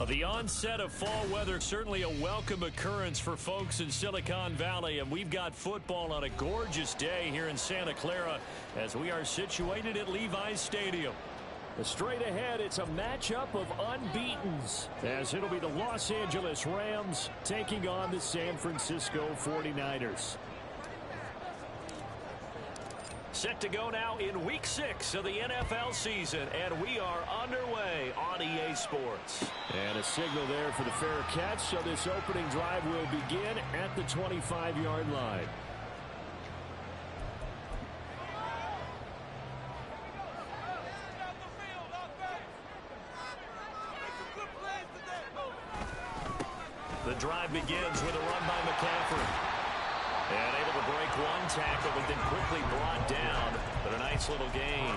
The onset of fall weather, certainly a welcome occurrence for folks in Silicon Valley, and we've got football on a gorgeous day here in Santa Clara as we are situated at Levi's Stadium. Straight ahead, it's a matchup of unbeatens, as it'll be the Los Angeles Rams taking on the San Francisco 49ers. Set to go now in Week 6 of the NFL season, and we are underway on EA Sports. And a signal there for the fair catch, so this opening drive will begin at the 25-yard line. The drive begins with a run by McCaffrey. And able to break one tackle, but then quickly brought down. But a nice little gain.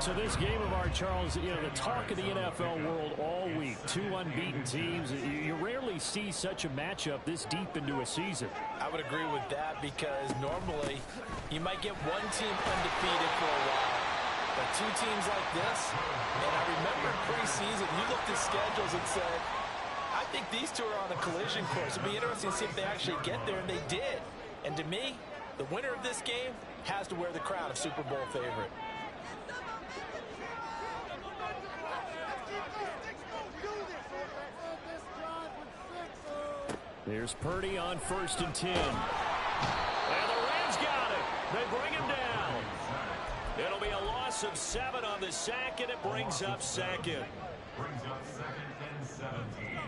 So this game of ours, Charles, you know, the talk of the NFL world all week. Two unbeaten teams. You rarely see such a matchup this deep into a season. I would agree with that because normally you might get one team undefeated for a while. But two teams like this, and I remember preseason, you looked at schedules and said, I think these two are on a collision course. It'll be interesting to see if they actually get there, and they did. And to me, the winner of this game has to wear the crown of Super Bowl favorite. There's Purdy on 1st and 10. And the Rams got it. They bring him down. It'll be a loss of 7 on the sack, and it brings up second. Brings up 2nd and 17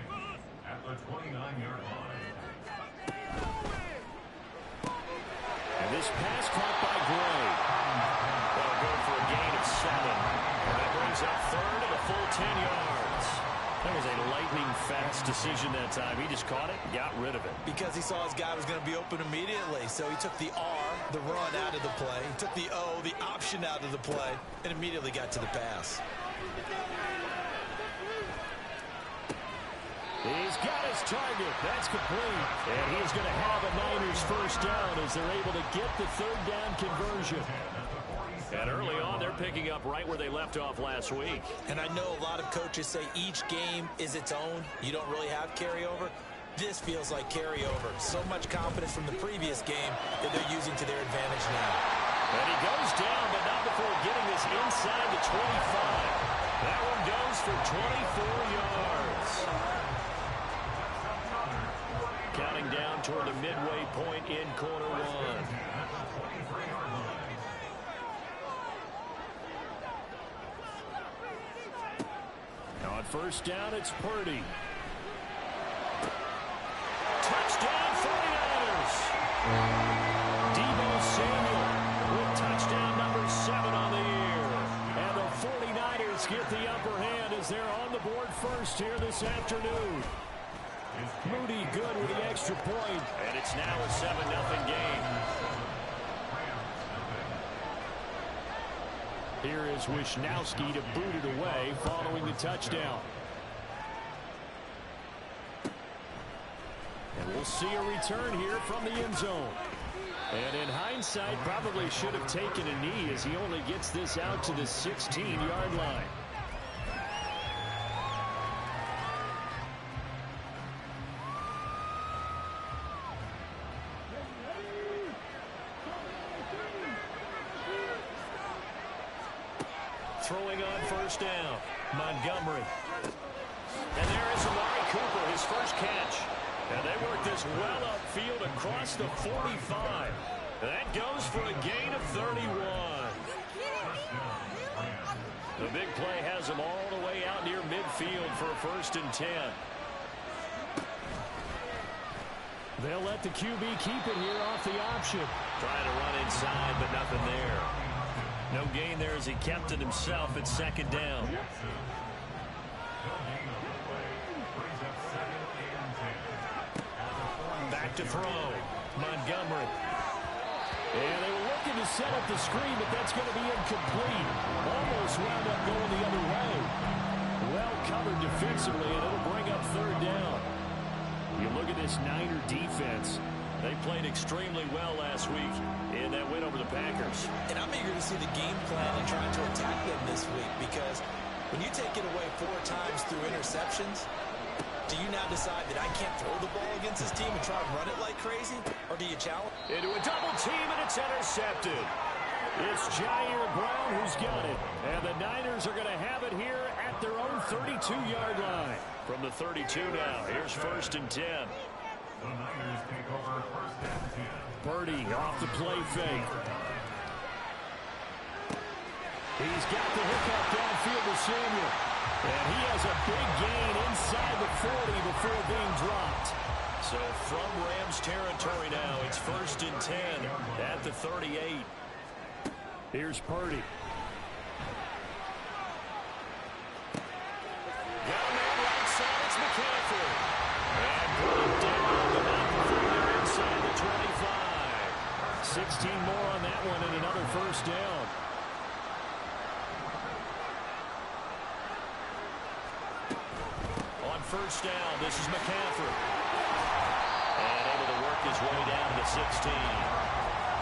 at the 29-yard line. And this pass caught by Gray. They'll go for a gain of 7. And that brings up 3rd and a full 10 yards. That was a lightning-fast decision that time. He just caught it and got rid of it. Because he saw his guy was going to be open immediately. So he took the R, the run, out of the play. He took the O, the option, out of the play, and immediately got to the pass. He's got his target. That's complete. And he's going to have a Niners first down as they're able to get the 3rd down conversion. And early on, they're picking up right where they left off last week. And I know a lot of coaches say each game is its own. You don't really have carryover. This feels like carryover. So much confidence from the previous game that they're using to their advantage now. And he goes down, but not before getting this inside the 25. That one goes for 24 yards. Counting down toward the midway point in quarter 1. Now on 1st down, it's Purdy. Touchdown 49ers. Deebo Samuel with touchdown number 7 on the year. And the 49ers get the upper hand as they're on the board first here this afternoon. Moody good with the extra point, and it's now a 7-0 game. Here is Wisnowski to boot it away following the touchdown. And we'll see a return here from the end zone. And in hindsight, probably should have taken a knee as he only gets this out to the 16-yard line. Throwing on 1st down, Montgomery. And there is Amari Cooper, his first catch. And they work this well upfield across the 45. That goes for a gain of 31. The big play has them all the way out near midfield for a 1st and 10. They'll let the QB keep it here off the option. Trying to run inside, but nothing there. No gain there as he kept it himself at 2nd down. Back to throw. Montgomery. And they were looking to set up the screen, but that's going to be incomplete. Almost wound up going the other way. Well covered defensively, and it'll bring up 3rd down. You look at this Niner defense. They played extremely well last week in that win over the Packers. And I'm eager to see the game plan and trying to attack them this week because When you take it away 4 times through interceptions, do you now decide that I can't throw the ball against this team and try to run it like crazy? Or do you challenge? Into a double team, and it's intercepted. It's Jair Brown who's got it. And the Niners are going to have it here at their own 32-yard line. From the 32 now, here's 1st and 10. The Niners take over 1st and 10. Purdy off the play fake. He's got the hookup downfield to Samuel. And he has a big gain inside the 40 before being dropped. So from Rams territory now, it's 1st and 10 at the 38. Here's Purdy. Down there right side, it's McCaffrey. And Purdy down about before they're inside the 25. 16 more on that one and another 1st down. On 1st down, this is McCaffrey. And able to work his way down to 16.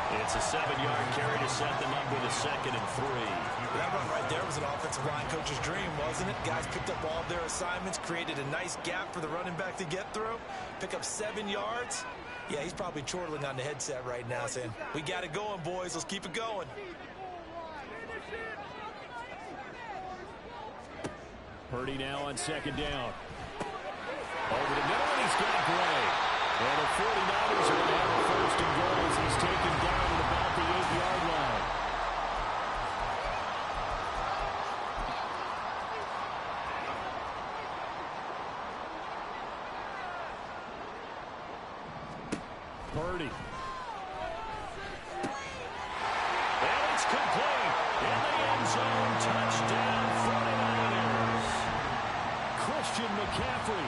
It's a 7-yard carry to set them up with a 2nd and 3. That run right there was an offensive line coach's dream, wasn't it? Guys picked up all of their assignments, created a nice gap for the running back to get through, pick up 7 yards. Yeah, he's probably chortling on the headset right now saying, we got it going, boys. Let's keep it going. Purdy now on 2nd down. Over the middle, and he's got Gray. And the 49ers are going to have a 1st and goal as he's taken down at about the 8-yard line. Purdy. And it's complete. In the end zone, touchdown 49ers. Christian McCaffrey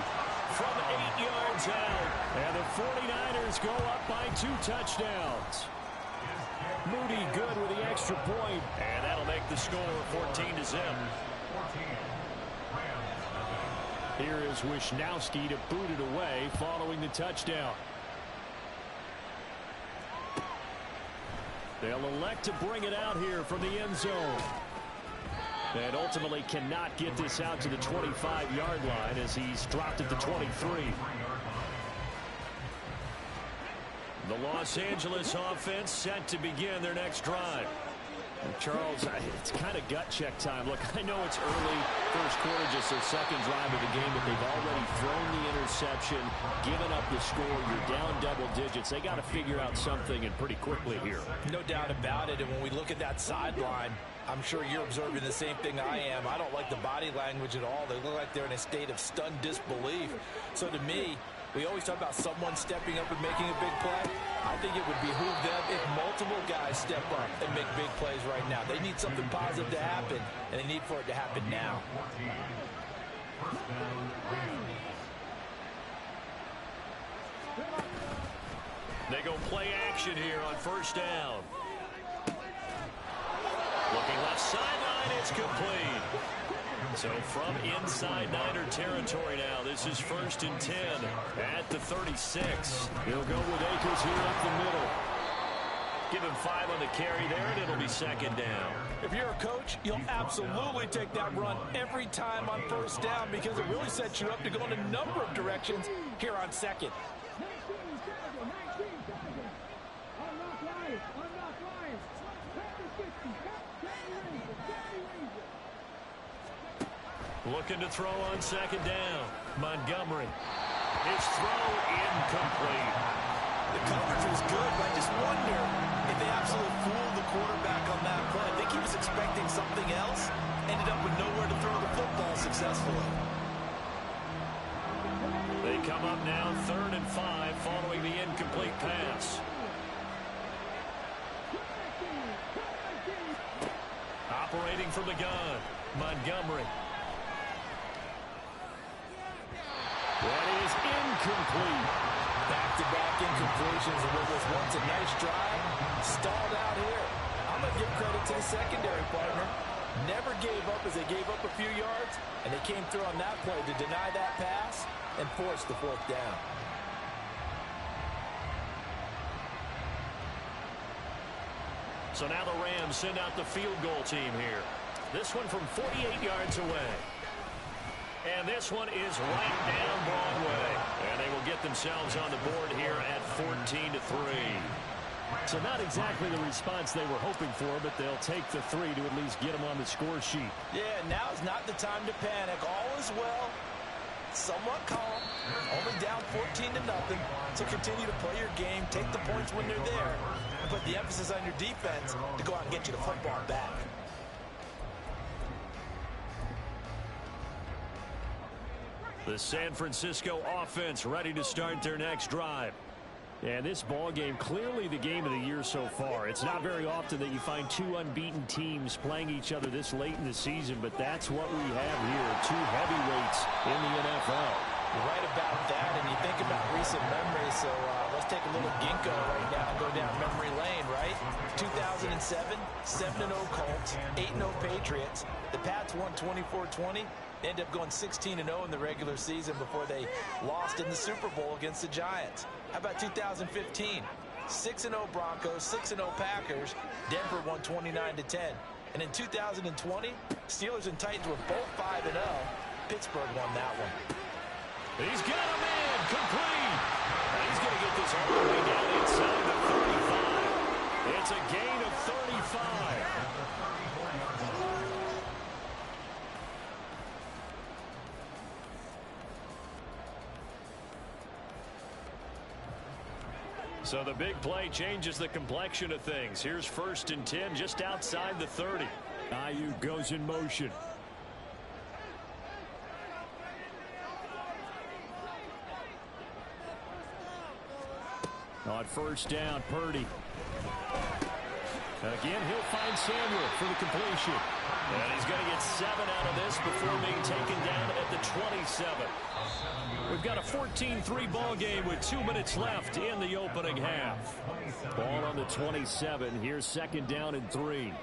from 8 yards out. And the 49ers go up by 2 touchdowns. Moody good with the extra point. And that'll make the score 14-0. Here is Wisnowski to boot it away following the touchdown. They'll elect to bring it out here from the end zone. And ultimately cannot get this out to the 25-yard line as he's dropped at the 23. The Los Angeles offense set to begin their next drive. And Charles, it's kind of gut check time. Look, I know it's early, 1st quarter, just their 2nd drive of the game, but they've already thrown the interception, given up the score. You're down double digits. They got to figure out something, and pretty quickly here. No doubt about it. And when we look at that sideline, I'm sure you're observing the same thing I am. I don't like the body language at all. They look like they're in a state of stunned disbelief. So to me, we always talk about someone stepping up and making a big play. I think it would behoove them if multiple guys step up and make big plays right now. They need something positive to happen, and they need for it to happen now. They go play action here on 1st down. Looking left sideline, it's complete. So from inside Niner territory now, this is 1st and 10 at the 36. He'll go with Akers here up the middle. Give him 5 on the carry there, and it'll be 2nd down. If you're a coach, you'll absolutely take that run every time on 1st down because it really sets you up to go in a number of directions here on 2nd. Looking to throw on 2nd down. Montgomery. His throw incomplete. The coverage was good, but I just wonder if they absolutely fooled the quarterback on that play. I think he was expecting something else. Ended up with nowhere to throw the football successfully. They come up now 3rd and 5 following the incomplete pass. Operating from the gun. Montgomery. That is incomplete. Back-to-back incompletions of what was once a nice drive. Stalled out here. I'm going to give credit to the secondary partner. Never gave up as they gave up a few yards, and they came through on that play to deny that pass and force the 4th down. So now the Rams send out the field goal team here. This one from 48 yards away. And this one is right down Broadway. And they will get themselves on the board here at 14-3. So not exactly the response they were hoping for, but they'll take the 3 to at least get them on the score sheet. Yeah, now is not the time to panic. All is well. Somewhat calm. Only down 14-0. So continue to play your game. Take the points when they're there. And put the emphasis on your defense to go out and get you the football back. The San Francisco offense ready to start their next drive. And this ball game, clearly the game of the year so far. It's not very often that you find two unbeaten teams playing each other this late in the season, but that's what we have here. Two heavyweights in the NFL. You're right about that, and you think about recent memories, so let's take a little ginkgo right now and go down memory lane, right? 2007, 7-0 Colts, 8-0 Patriots. The Pats won 24-20. End up going 16-0 in the regular season before they lost in the Super Bowl against the Giants. How about 2015? 6-0 Broncos, 6-0 Packers. Denver won 29-10. And in 2020, Steelers and Titans were both 5-0. Pittsburgh won that one. He's got a man complete. And he's going to get this all the way down inside the 35. It's a gain of 35. So the big play changes the complexion of things. Here's 1st and 10 just outside the 30. Ayuk goes in motion. On 1st down, Purdy. Again, he'll find Samuel for the completion. And he's going to get 7 out of this before being taken down at the 27. We've got a 14-3 ball game with 2 minutes left in the opening half. Ball on the 27. Here's 2nd down and 3.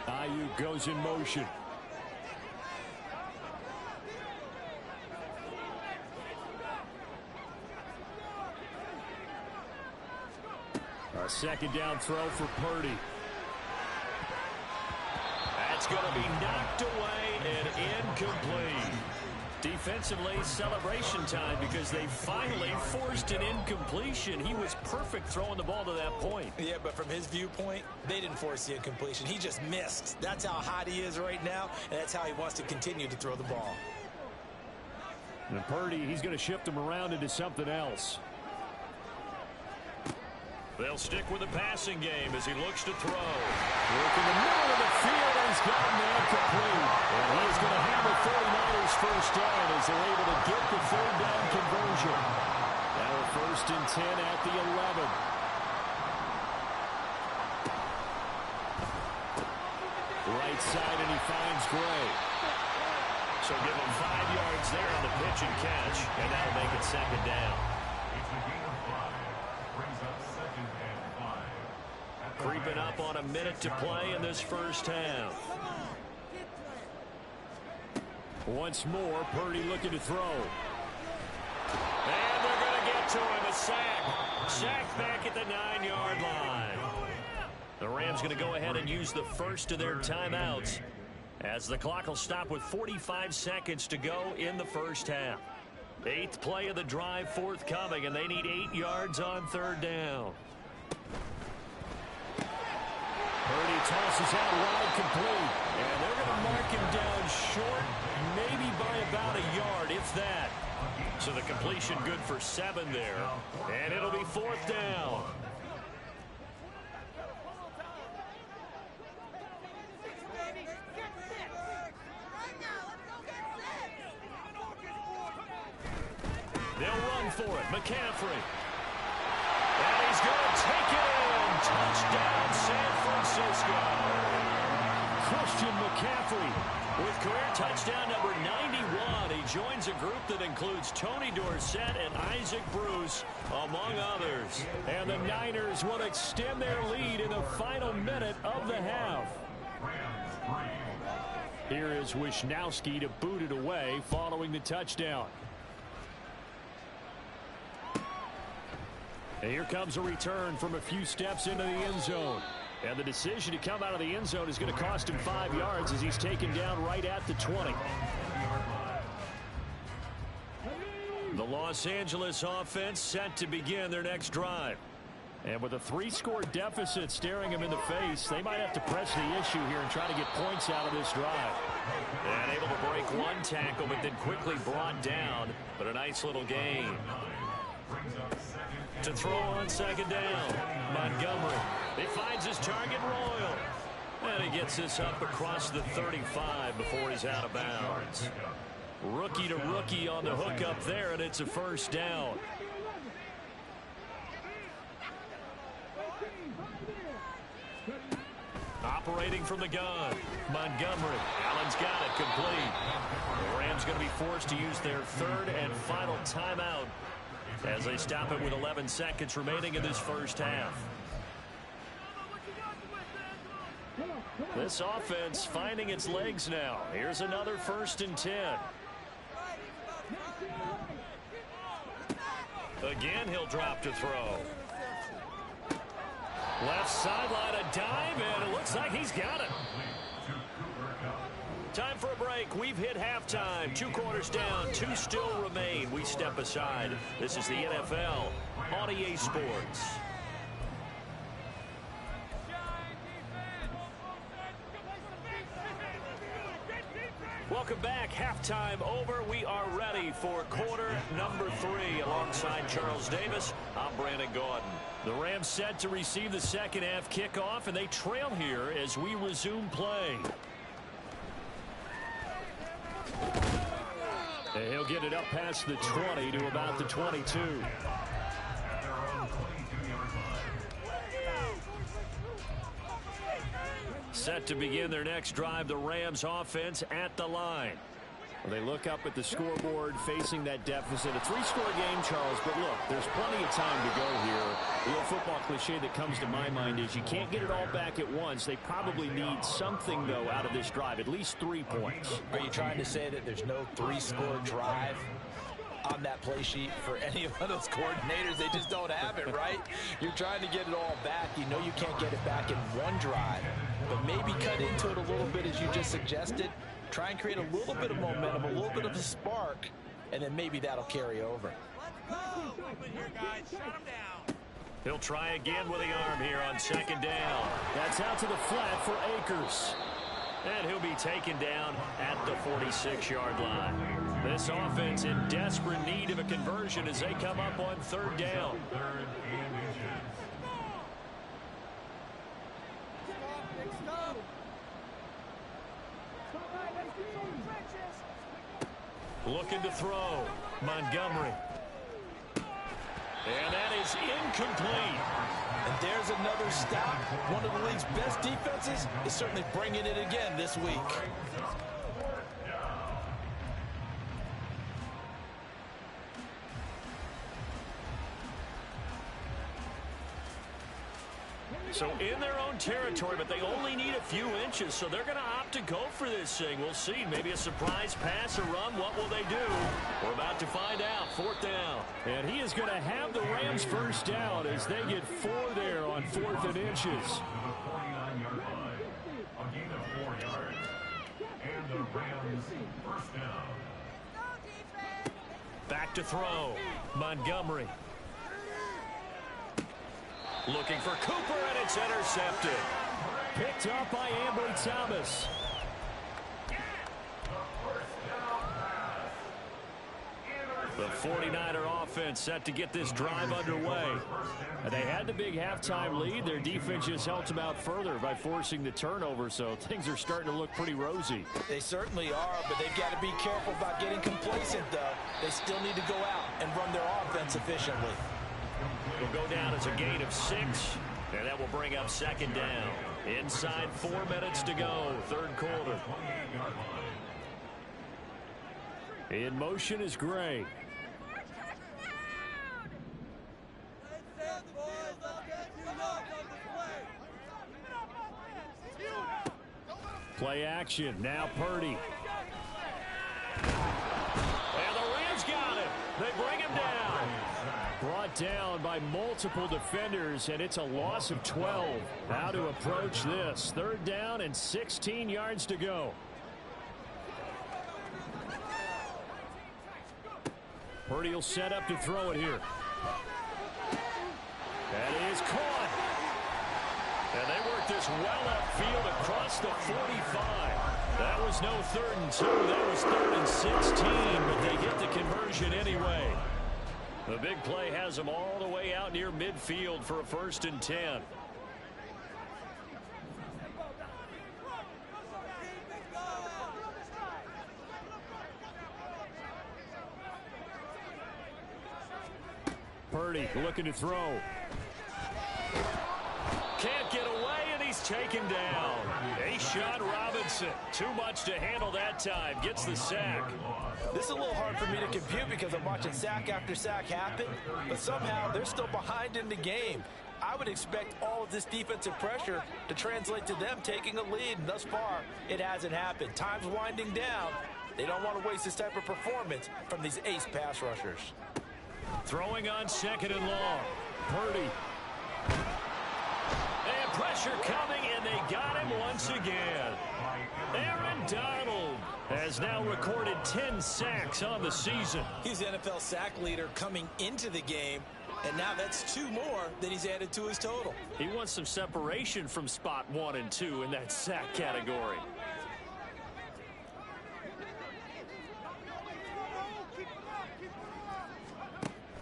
Ayuk goes in motion. A 2nd down throw for Purdy. That's going to be knocked away and incomplete. Defensively, celebration time because they finally forced an incompletion. He was perfect throwing the ball to that point. Yeah, but from his viewpoint, they didn't force the incompletion. He just missed. That's how hot he is right now, and that's how he wants to continue to throw the ball. And Purdy, he's going to shift him around into something else. They'll stick with the passing game as he looks to throw. Work in the middle of the field, and he's got a man complete. And he's going to hammer 49ers first down as they're able to get the 3rd down conversion. Now a 1st and 10 at the 11. Right side, and he finds Gray. So give him 5 yards there on the pitch and catch, and that'll make it 2nd down. Creeping up on a minute to play in this first half. Once more, Purdy looking to throw. And they're going to get to him. A sack. Sack back at the 9-yard line. The Rams going to go ahead and use the first of their timeouts as the clock will stop with 45 seconds to go in the first half. 8th play of the drive forthcoming, and they need 8 yards on 3rd down. Purdy tosses out wide complete. And they're going to mark him down short, maybe by about a yard, if that. So the completion good for 7 there. And it'll be 4th down. They'll run for it. McCaffrey. And he's going to take it in. Touchdown, San Francisco. Christian McCaffrey with career touchdown number 91. He joins a group that includes Tony Dorsett and Isaac Bruce, among others. And the Niners will extend their lead in the final minute of the half. Here is Wisnowski to boot it away following the touchdown. And here comes a return from a few steps into the end zone. And the decision to come out of the end zone is going to cost him 5 yards as he's taken down right at the 20. The Los Angeles offense set to begin their next drive. And with a 3-score deficit staring them in the face, they might have to press the issue here and try to get points out of this drive. And able to break one tackle, but then quickly brought down. But a nice little gain. To throw on second down, Montgomery. He finds his target, Royal. And he gets this up across the 35 before he's out of bounds. Rookie to rookie on the hook up there, and it's a first down. Operating from the gun, Montgomery. Allen's got it complete. The Rams going to be forced to use their third and final timeout as they stop it with 11 seconds remaining in this first half. This offense finding its legs now. Here's another 1st and 10. Again, he'll drop to throw. Left sideline, a dive, and it looks like he's got it. Time for a break. We've hit halftime. 2 quarters down, 2 still remain. We step aside. This is the NFL on EA Sports. Welcome back. Halftime over. We are ready for quarter number 3. Alongside Charles Davis, I'm Brandon Gaudin. The Rams set to receive the second half kickoff, and they trail here as we resume play. And he'll get it up past the 20 to about the 22. Set to begin their next drive, the Rams offense at the line. They look up at the scoreboard facing that deficit. A 3-score game, Charles, but look, there's plenty of time to go here. The old football cliche that comes to my mind is you can't get it all back at once. They probably need something, though, out of this drive, at least 3 points. Are you trying to say that there's no 3-score drive on that play sheet for any of those coordinators? They just don't have it, right? You're trying to get it all back. You know you can't get it back in one drive, but maybe cut into it a little bit as you just suggested. Try and create a little bit of momentum, a little bit of a spark, and then maybe that'll carry over. He'll try again with the arm here on second down. That's out to the flat for Akers. And he'll be taken down at the 46-yard line. This offense in desperate need of a conversion as they come up on third down. Looking to throw. Montgomery. And that is incomplete. And there's another stop. One of the league's best defenses is certainly bringing it again this week. So in their own territory, but they only need a few inches, so they're going to opt to go for this thing. We'll see. Maybe a surprise pass or run. What will they do? We're about to find out. 4th down. And he is going to have the Rams first down as they get 4 there on 4th and inches. Back to throw. Montgomery. Looking for Cooper, and it's intercepted. Picked up by Ambry Thomas. The 49er offense set to get this drive underway. They had the big halftime lead. Their defense just helped them out further by forcing the turnover, so things are starting to look pretty rosy. They certainly are, but they've got to be careful about getting complacent, though. They still need to go out and run their offense efficiently. Will go down as a gain of 6, and that will bring up second down. Inside 4 minutes to go, third quarter. In motion is Gray. Play action, now Purdy. And the Rams got it. They bring him down. Brought down by multiple defenders, and it's a loss of 12. How to approach this? 3rd down and 16 yards to go. Purdy will set up to throw it here. That is caught. And they work this well upfield across the 45. That was no 3rd and 2. That was 3rd and 16, but they get the conversion anyway. The big play has them all the way out near midfield for a 1st and 10. Purdy looking to throw. Can't get away, and he's taken down. A-Shot Robinson. Too much to handle that time. Gets the sack. This is a little hard for me to compute because I'm watching sack after sack happen, but somehow they're still behind in the game. I would expect all of this defensive pressure to translate to them taking a lead, and thus far, it hasn't happened. Time's winding down. They don't want to waste this type of performance from these ace pass rushers. Throwing on 2nd and long. Purdy. And pressure coming, and they got him once again. Aaron Donald has now recorded 10 sacks on the season. He's the NFL sack leader coming into the game, and now that's 2 more that he's added to his total. He wants some separation from spot 1 and 2 in that sack category.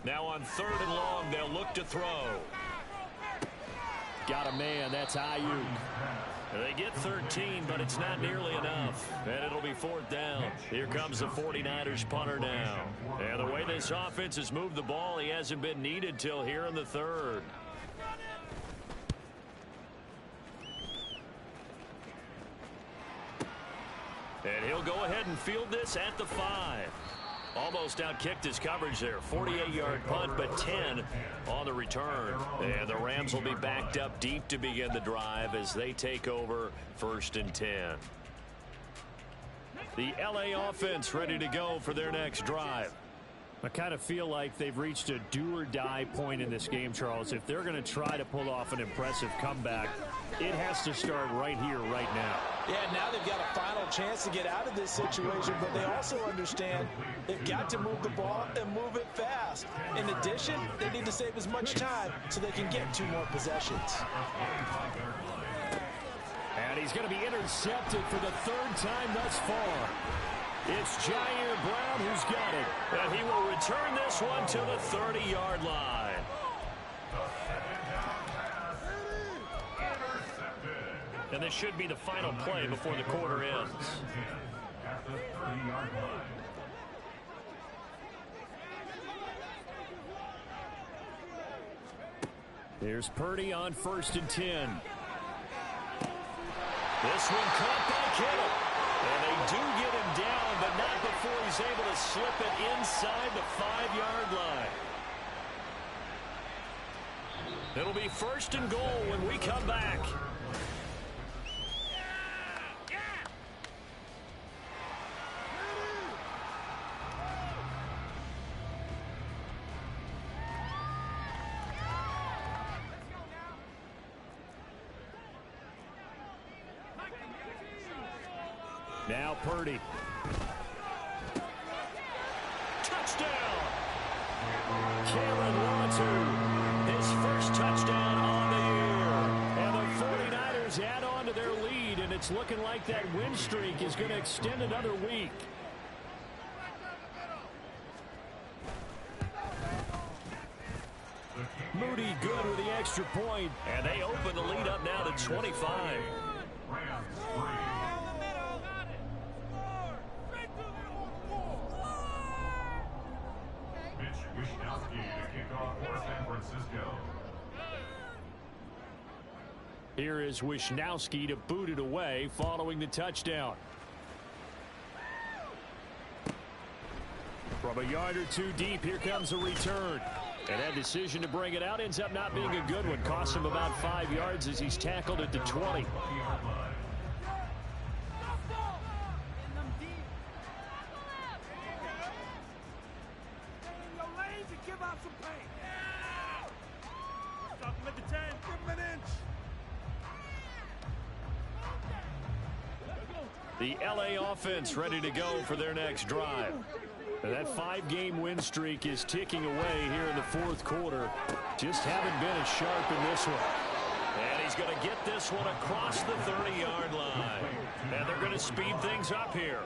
Now on 3rd and long, they'll look to throw. Got a man. That's Ayuk. They get 13, but it's not nearly enough. And it'll be 4th down. Here comes the 49ers punter now. And the way this offense has moved the ball, he hasn't been needed till here in the 3rd. And he'll go ahead and field this at the 5. Almost outkicked his coverage there. 48-yard punt, but 10 on the return. And the Rams will be backed up deep to begin the drive as they take over 1st and 10. The LA offense ready to go for their next drive. I kind of feel like they've reached a do-or-die point in this game, Charles. If they're going to try to pull off an impressive comeback, it has to start right here, right now. Yeah, now they've got a final chance to get out of this situation, but they also understand they've got to move the ball and move it fast. In addition, they need to save as much time so they can get 2 more possessions. And he's going to be intercepted for the 3rd time thus far. It's Jair Brown who's got it. And he will return this one to the 30-yard line. And this should be the final play before the quarter ends. At the 30-yard line. Here's Purdy on 1st and 10. This one caught by Kittle. And they do get him down, but not before he's able to slip it inside the 5-yard line. It'll be 1st and goal when we come back. Now Purdy. Touchdown! Kalen Latu, his first touchdown on the year. And the 49ers add on to their lead, and it's looking like that win streak is going to extend another week. Moody good with the extra point, and they open the lead up now to 25. Rams 3. Wishnowski to kick off for San Francisco. Here is Wishnowski to boot it away following the touchdown. From a yard or 2 deep, here comes a return. And that decision to bring it out ends up not being a good one. Costs him about 5 yards as he's tackled at the 20. The LA offense ready to go for their next drive. And that 5-game win streak is ticking away here in the fourth quarter. Just haven't been as sharp in this one. And he's going to get this one across the 30-yard line. And they're going to speed things up here.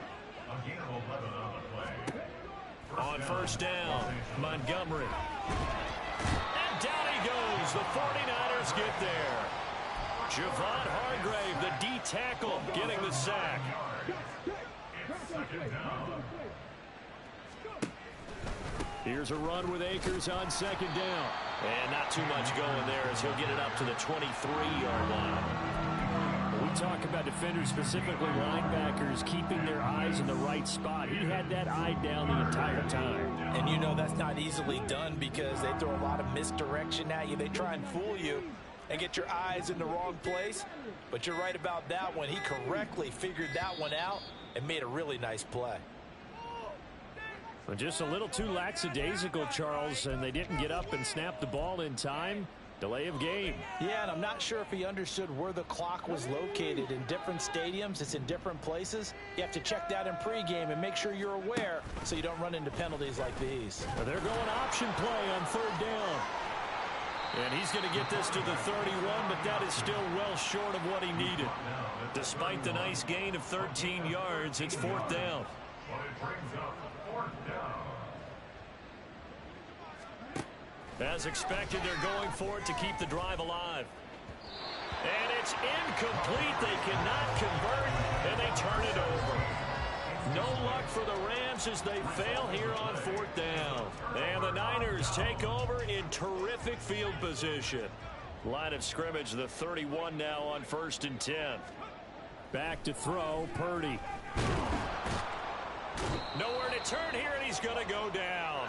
On first down, Montgomery. And down he goes. The 49ers get there. Javon Hargrave, the D tackle, getting the sack. Here's a run with Akers on second down. And not too much going there as he'll get it up to the 23-yard line. When we talk about defenders, specifically linebackers, keeping their eyes in the right spot. He had that eye down the entire time. And you know that's not easily done because they throw a lot of misdirection at you. They try and fool you and get your eyes in the wrong place. But you're right about that one. He correctly figured that one out and made a really nice play. Well, just a little too lackadaisical, Charles, and they didn't get up and snap the ball in time. Delay of game. Yeah, and I'm not sure if he understood where the clock was located. In different stadiums, it's in different places. You have to check that in pregame and make sure you're aware so you don't run into penalties like these. Well, they're going option play on third down. And he's going to get this to the 31, but that is still well short of what he needed. Despite the nice gain of 13 yards, it's fourth down. As expected, they're going for it to keep the drive alive. And it's incomplete. They cannot convert, and they turn it over. No luck for the Rams as they fail here on fourth down. And the Niners take over in terrific field position. Line of scrimmage, the 31 now on 1st and 10. Back to throw, Purdy. Nowhere to turn here, and he's going to go down.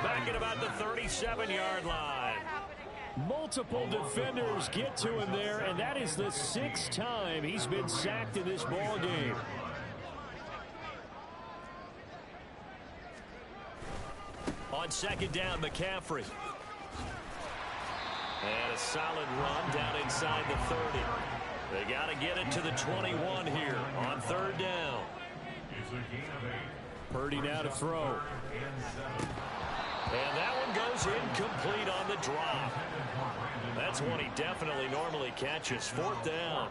Back at about the 37-yard line. Multiple defenders get to him there, and that is the 6th time he's been sacked in this ball game. On second down, McCaffrey. And a solid run down inside the 30. They got to get it to the 21 here on third down. Purdy now to throw. And that one goes incomplete on the drop. That's one he definitely normally catches. Fourth down.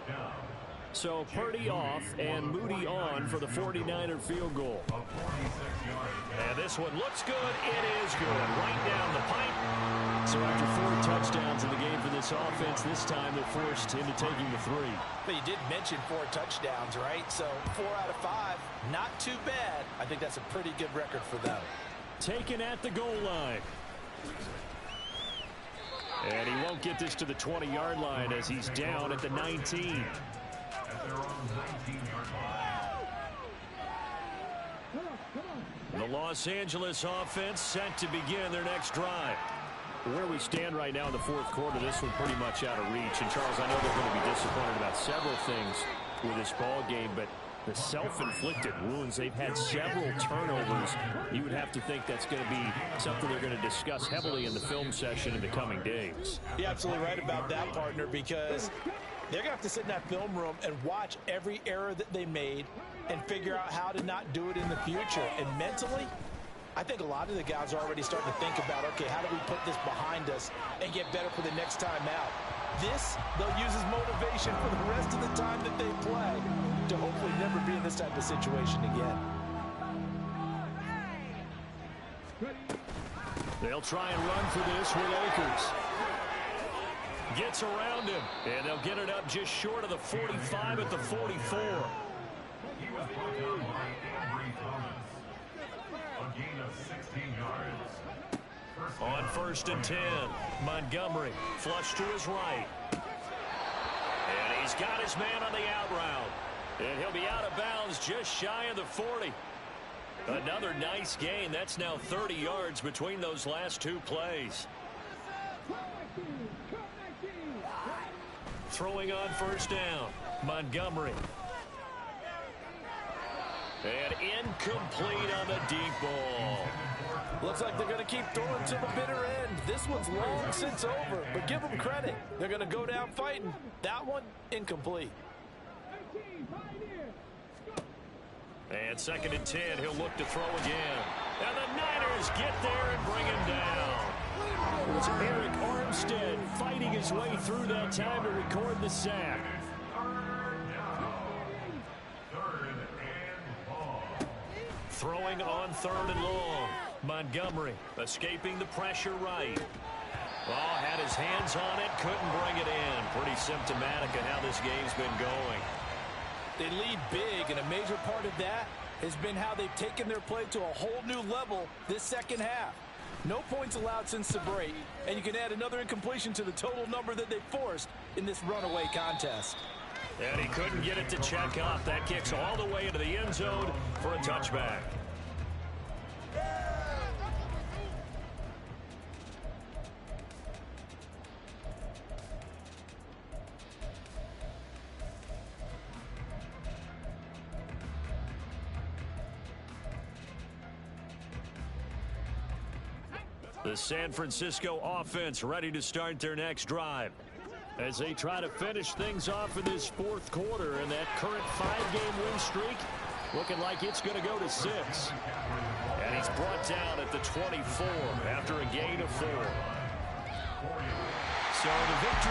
So Purdy off and Moody on for the 49er field goal. And this one looks good. It is good. Right down the pipe. So after 4 touchdowns in the game for this offense, this time they're forced into taking the 3. But you did mention 4 touchdowns, right? So 4 out of 5, not too bad. I think that's a pretty good record for them. Taken at the goal line. And he won't get this to the 20-yard line as he's down at the 19. The Los Angeles offense set to begin their next drive. Where we stand right now in the fourth quarter, this one pretty much out of reach. And, Charles, I know they're going to be disappointed about several things with this ball game, but the self-inflicted wounds, they've had several turnovers. You would have to think that's going to be something they're going to discuss heavily in the film session in the coming days. You're absolutely right about that, partner, because they're going to have to sit in that film room and watch every error that they made and figure out how to not do it in the future. And mentally, I think a lot of the guys are already starting to think about, okay, how do we put this behind us and get better for the next time out? This, they'll use as motivation for the rest of the time that they play to hopefully never be in this type of situation again. They'll try and run for this with Akers. Gets around him, and they'll get it up just short of the 45 at the 44. He was brought down by Ambry Thomas. A gain of 16 yards. On 1st and 10, Montgomery flush to his right. And he's got his man on the out route. And he'll be out of bounds just shy of the 40. Another nice gain. That's now 30 yards between those last 2 plays. Throwing on first down, Montgomery. And incomplete on the deep ball. Looks like they're going to keep throwing to the bitter end. This one's long since over, but give them credit. They're going to go down fighting. That one, incomplete. And 2nd and 10, he'll look to throw again. And the Niners get there and bring him down. It was Eric Armstead fighting his way through that time to record the sack. Throwing on 3rd and long. Montgomery escaping the pressure right. Oh, had his hands on it, couldn't bring it in. Pretty symptomatic of how this game's been going. They lead big, and a major part of that has been how they've taken their play to a whole new level this second half. No points allowed since the break, and you can add another incompletion to the total number that they forced in this runaway contest. And he couldn't get it to check up. That kicks all the way into the end zone for a touchback. The San Francisco offense ready to start their next drive as they try to finish things off in this 4th quarter, and that current 5-game win streak looking like it's going to go to 6. And he's brought down at the 24 after a gain of 4. So the victory